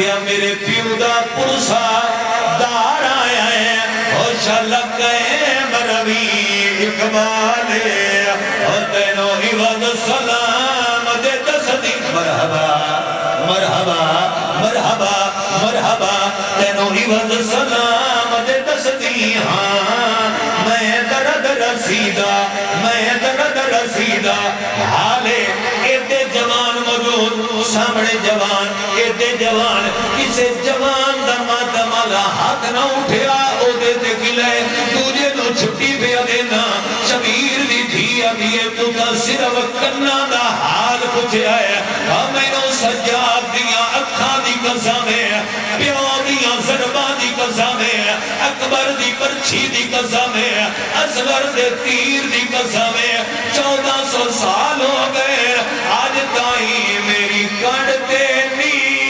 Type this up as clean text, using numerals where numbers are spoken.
آکھیا میرے پیو دا پرسا دار آیا ہے خوش لگے مروی اقبالے تینوں عوض سلام دے تصدی مرحبا مرحبا مرحبا مرحبا تینوں عوض سلام دے تصدی ہاں میں درد رسیدہ میں درد رسیدہ حالے ایتے جوان موجود سامنے جوان ایتے جوان کسے جوان درمات مالا ہاتھ نہ اٹھیا او دیتے کلے تجھے نو چھٹی پہ دینا شبیر دی تھی ابھی تو کا صرف کرنا دا حال پوچھے آئے ہمیں نو سجاد دیا اکھا دی قسمیں پیو دیا ضربہ دی قسمیں اکبر دی پرچھی دی قسمیں اصغر دے تیر دی قسمیں 1400 سال ہو گئے آج تائیں میری کڑتے نہیں